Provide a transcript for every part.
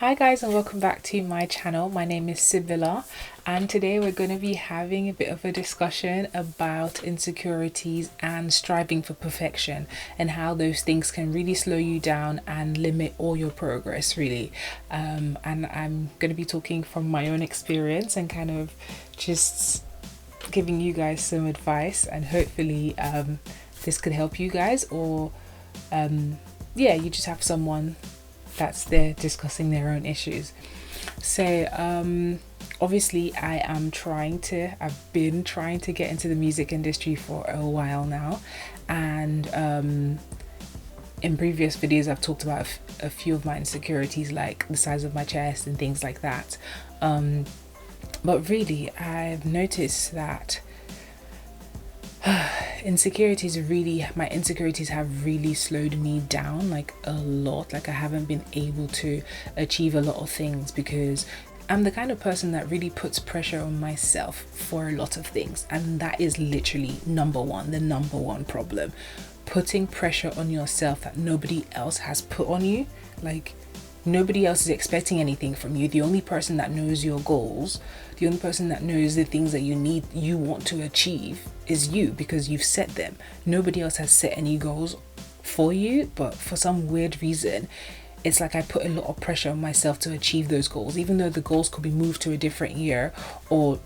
Hi guys, and welcome back to my channel. My name is Sibylla, and today we're going to be having a bit of a discussion about insecurities and striving for perfection and how those things can really slow you down and limit all your progress really. And I'm going to be talking from my own experience and kind of just giving you guys some advice, and hopefully this could help you guys, or yeah, you just have someone that's there discussing their own issues. So obviously I've been trying to get into the music industry for a while now, and in previous videos I've talked about a few of my insecurities, like the size of my chest and things like that. But really I've noticed that my insecurities have really slowed me down, like a lot. Like I haven't been able to achieve a lot of things because I'm the kind of person that really puts pressure on myself for a lot of things, and that is literally the number one problem. Putting pressure on yourself that nobody else has put on you. Like, nobody else is expecting anything from you. The only person that knows your goals, the only person that knows the things that you want to achieve is you, because you've set them. Nobody else has set any goals for you, but for some weird reason it's like I put a lot of pressure on myself to achieve those goals, even though the goals could be moved to a different year, or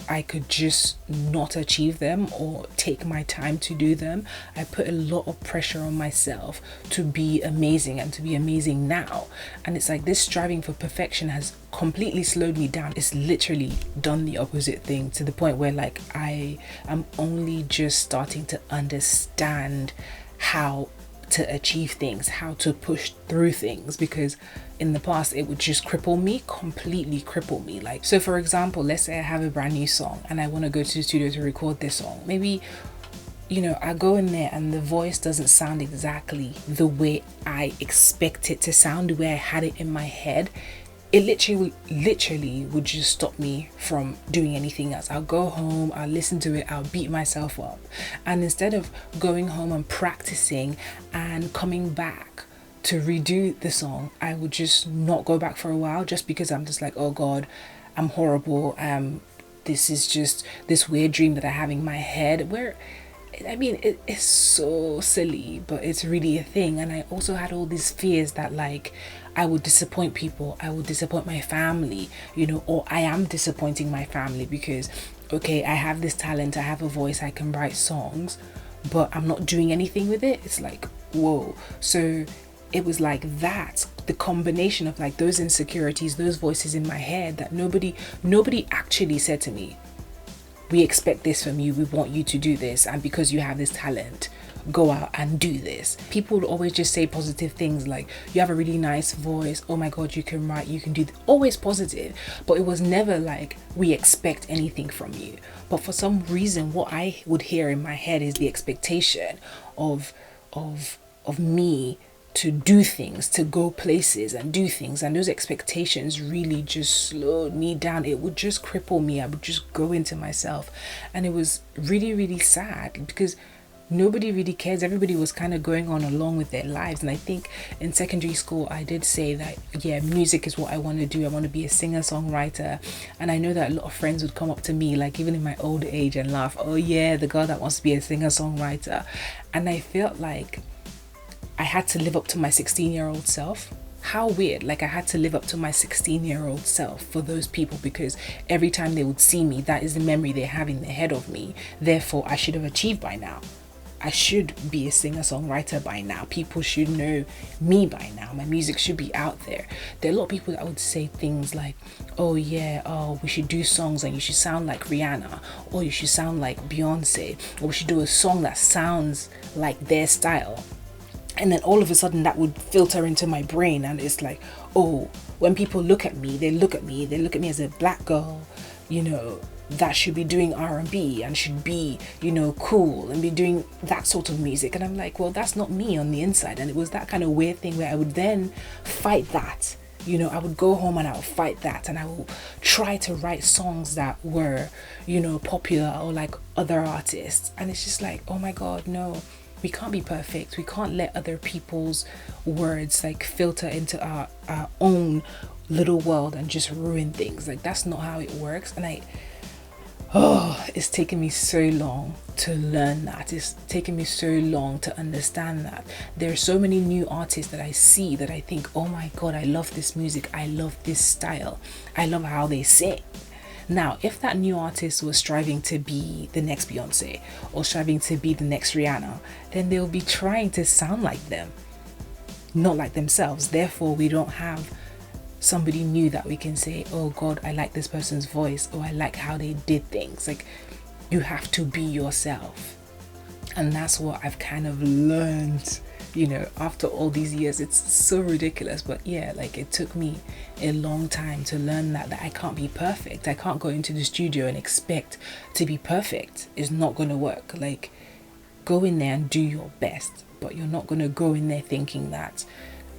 I could just not achieve them or take my time to do them. I put a lot of pressure on myself to be amazing and to be amazing now. And it's like this striving for perfection has completely slowed me down. It's literally done the opposite thing, to the point where like I am only just starting to understand how to achieve things, how to push through things, because in the past it would just completely cripple me. Like, so for example, let's say I have a brand new song and I want to go to the studio to record this song. Maybe, I go in there and the voice doesn't sound exactly the way I expect it to sound, the way I had it in my head. It literally would just stop me from doing anything else. I'll go home, I'll listen to it, I'll beat myself up. And instead of going home and practicing and coming back to redo the song, I would just not go back for a while, just because I'm just like, oh God, I'm horrible. This is just this weird dream that I have in my head, where it is so silly, but it's really a thing. And I also had all these fears that like I would disappoint people, I would disappoint my family, or I am disappointing my family, because okay, I have this talent, I have a voice, I can write songs, but I'm not doing anything with it. It's like, whoa. So it was like that, the combination of like those insecurities, those voices in my head, that nobody actually said to me, we expect this from you, we want you to do this, and because you have this talent, go out and do this. People would always just say positive things, like, you have a really nice voice, oh my God, you can write, you can do always positive. But it was never like, we expect anything from you. But for some reason, what I would hear in my head is the expectation of me to do things, to go places and do things. And those expectations really just slowed me down. It would just cripple me. I would just go into myself. And it was really, really sad, because nobody really cares. Everybody was kind of going on along with their lives. And I think in secondary school, I did say that, yeah, music is what I want to do. I want to be a singer-songwriter. And I know that a lot of friends would come up to me, like even in my old age, and laugh, oh yeah, the girl that wants to be a singer-songwriter. And I felt like I had to live up to my 16-year-old self. How weird. Like, I had to live up to my 16-year-old self for those people, because every time they would see me, that is the memory they have in their head of me. Therefore, I should have achieved by now. I should be a singer-songwriter by now. People should know me by now. My music should be out there. There are a lot of people that would say things like, oh yeah, oh, we should do songs and you should sound like Rihanna, or you should sound like Beyonce, or we should do a song that sounds like their style. And then all of a sudden that would filter into my brain, and it's like, oh, when people look at me, they look at me as a black girl, that should be doing R&B and should be, cool and be doing that sort of music. And I'm like, well, that's not me on the inside. And it was that kind of weird thing where I would then fight that. I would go home and I would fight that, and I will try to write songs that were, popular, or like other artists. And it's just like, oh my God, no. We can't be perfect. We can't let other people's words like filter into our own little world and just ruin things. Like, that's not how it works. And it's taken me so long to learn that. It's taken me so long to understand that. There are so many new artists that I see that I think, oh my god, I love this music, I love this style, I love how they sing. Now, if that new artist was striving to be the next Beyonce or striving to be the next Rihanna, then they'll be trying to sound like them, not like themselves. Therefore, we don't have somebody new that we can say, oh god, I like this person's voice, or I like how they did things. Like, you have to be yourself. And that's what I've kind of learned, after all these years. It's so ridiculous, but yeah, like, it took me a long time to learn that I can't be perfect. I can't go into the studio and expect to be perfect. It's not going to work. Like, go in there and do your best, but you're not going to go in there thinking that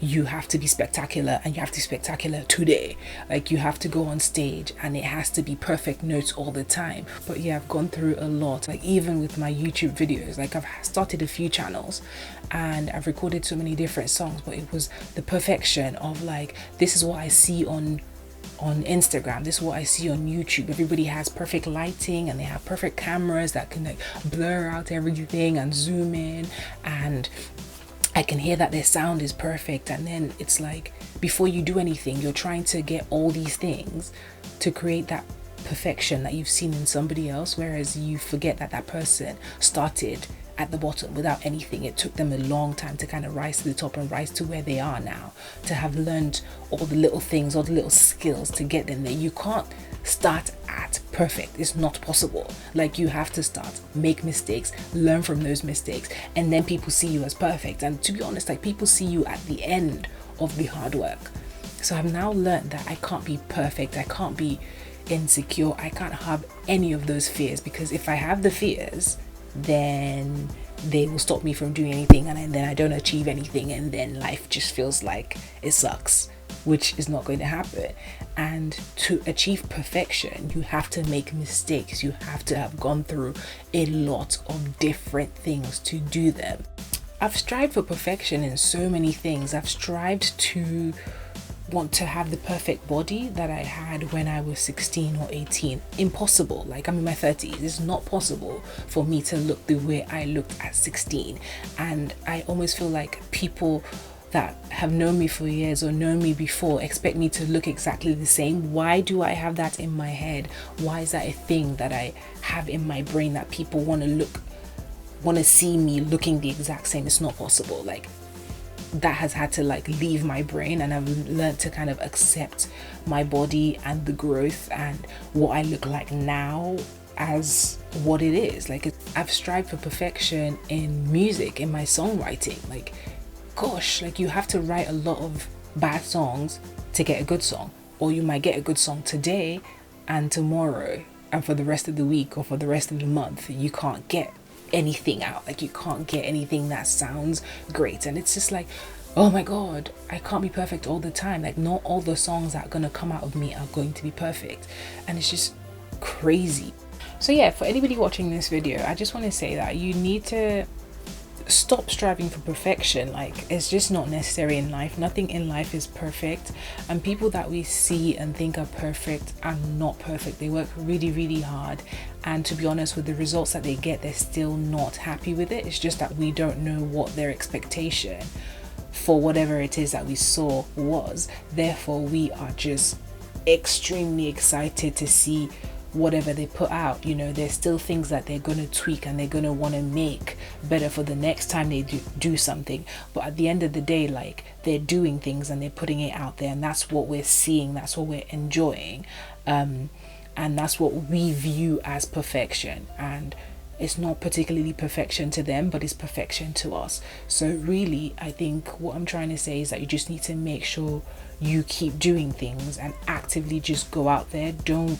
you have to be spectacular and you have to be spectacular today. Like, you have to go on stage and it has to be perfect notes all the time. But yeah, I've gone through a lot. Like, even with my YouTube videos, like, I've started a few channels and I've recorded so many different songs, but it was the perfection of, like, this is what I see on Instagram, this is what I see on YouTube. Everybody has perfect lighting and they have perfect cameras that can, like, blur out everything and zoom in, and I can hear that their sound is perfect. And then it's like, before you do anything, you're trying to get all these things to create that perfection that you've seen in somebody else, whereas you forget that that person started at the bottom without anything. It took them a long time to kind of rise to the top and rise to where they are now, to have learned all the little things, all the little skills to get them there. You can't start at perfect. It's not possible. Like, you have to start, make mistakes, learn from those mistakes, and then people see you as perfect. And to be honest, like, people see you at the end of the hard work. So I've now learned that I can't be perfect, I can't be insecure, I can't have any of those fears, because if I have the fears, then they will stop me from doing anything, and then I don't achieve anything, and then life just feels like it sucks, which is not going to happen. And to achieve perfection, you have to make mistakes. You have to have gone through a lot of different things to do them. I've strived for perfection in so many things. I've strived to want to have the perfect body that I had when I was 16 or 18. Impossible. Like, I'm in my 30s. It's not possible for me to look the way I looked at 16. And I almost feel like people that have known me for years or known me before expect me to look exactly the same. Why do I have that in my head? Why is that a thing that I have in my brain, that people want to see me looking the exact same? It's not possible. Like, that has had to, like, leave my brain, and I've learned to kind of accept my body and the growth and what I look like now as what it is. Like, I've strived for perfection in music, in my songwriting. Like, gosh, like, you have to write a lot of bad songs to get a good song, or you might get a good song today, and tomorrow and for the rest of the week or for the rest of the month you can't get anything out. Like, you can't get anything that sounds great. And it's just like, oh my god, I can't be perfect all the time. Like, not all the songs that are gonna come out of me are going to be perfect, and it's just crazy. So yeah, for anybody watching this video, I just want to say that you need to stop striving for perfection. Like, it's just not necessary in life. Nothing in life is perfect, and people that we see and think are perfect are not perfect. They work really, really hard, and to be honest, with the results that they get, they're still not happy with it. It's just that we don't know what their expectation for whatever it is that we saw was. Therefore, we are just extremely excited to see whatever they put out. There's still things that they're going to tweak and they're going to want to make better for the next time they do something. But at the end of the day, like, they're doing things and they're putting it out there, and that's what we're seeing, that's what we're enjoying, and that's what we view as perfection. And it's not particularly perfection to them, but it's perfection to us. So really, I think what I'm trying to say is that you just need to make sure you keep doing things and actively just go out there. Don't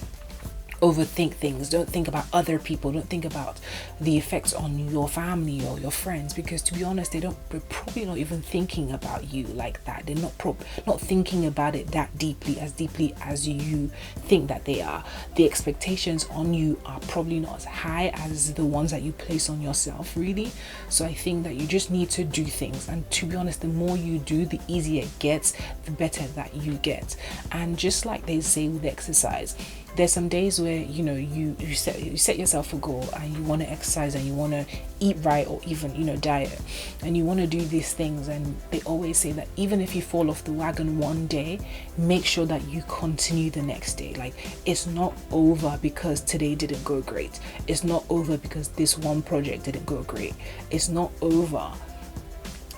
overthink things. Don't think about other people. Don't think about the effects on your family or your friends, because to be honest, they're probably not even thinking about you like that. They're not thinking about it that deeply as you think that they are. The expectations on you are probably not as high as the ones that you place on yourself, really. So I think that you just need to do things, and to be honest, the more you do, the easier it gets, the better that you get. And just like they say with exercise, there's some days where you set yourself a goal and you want to exercise and you want to eat right, or even diet, and you want to do these things, and they always say that even if you fall off the wagon one day, make sure that you continue the next day. Like, it's not over because today didn't go great. It's not over because this one project didn't go great. It's not over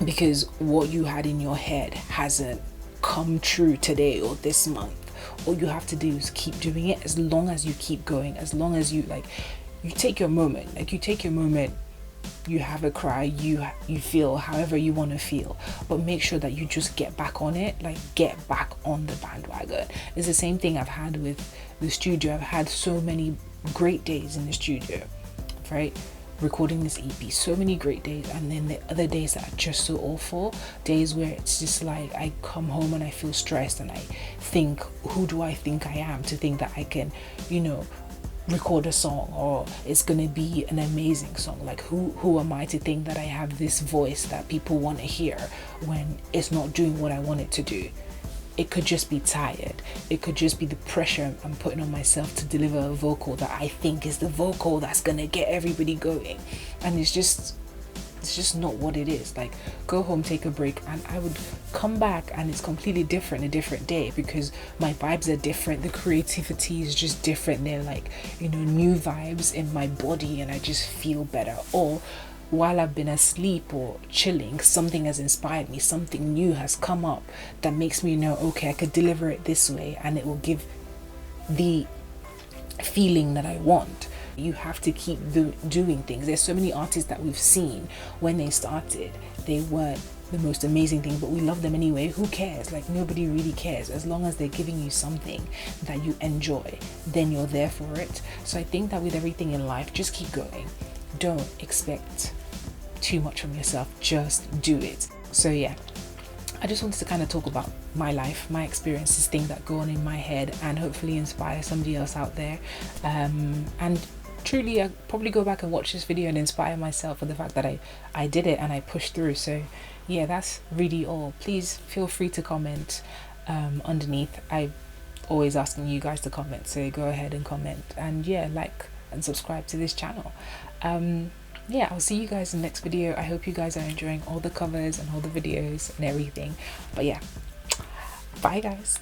because what you had in your head hasn't come true today or this month. All you have to do is keep doing it. As long as you keep going, as long as you take your moment, you have a cry, you feel however you want to feel, but make sure that you just get back on it, get back on the bandwagon. It's the same thing I've had with the studio. I've had so many great days in the studio, right? Recording this EP, so many great days, and then the other days that are just so awful, days where it's just like I come home and I feel stressed and I think, who do I think I am to think that I can record a song, or it's gonna be an amazing song? Like, who am I to think that I have this voice that people want to hear when it's not doing what I want it to do? It could just be tired. It could just be the pressure I'm putting on myself to deliver a vocal that I think is the vocal that's gonna get everybody going, and it's just not what it is. Like, go home, take a break, and I would come back and it's completely different, a different day, because my vibes are different. The creativity is just different. They're like, new vibes in my body, and I just feel better. Or while I've been asleep or chilling, something has inspired me, something new has come up that makes me know, okay, I could deliver it this way and it will give the feeling that I want. You have to keep doing things. There's so many artists that we've seen when they started, they weren't the most amazing thing, but we love them anyway. Who cares? Like, nobody really cares. As long as they're giving you something that you enjoy, then you're there for it. So I think that with everything in life, just keep going. Don't expect too much from yourself, just do it. So yeah, I just wanted to kind of talk about my life, my experiences, things that go on in my head, and hopefully inspire somebody else out there. And truly, I'll probably go back and watch this video and inspire myself for the fact that I did it and I pushed through. So yeah, that's really all. Please feel free to comment underneath. I'm always asking you guys to comment, so go ahead and comment, and yeah, like and subscribe to this channel. Yeah, I'll see you guys in the next video. I hope you guys are enjoying all the covers and all the videos and everything. But yeah, bye guys.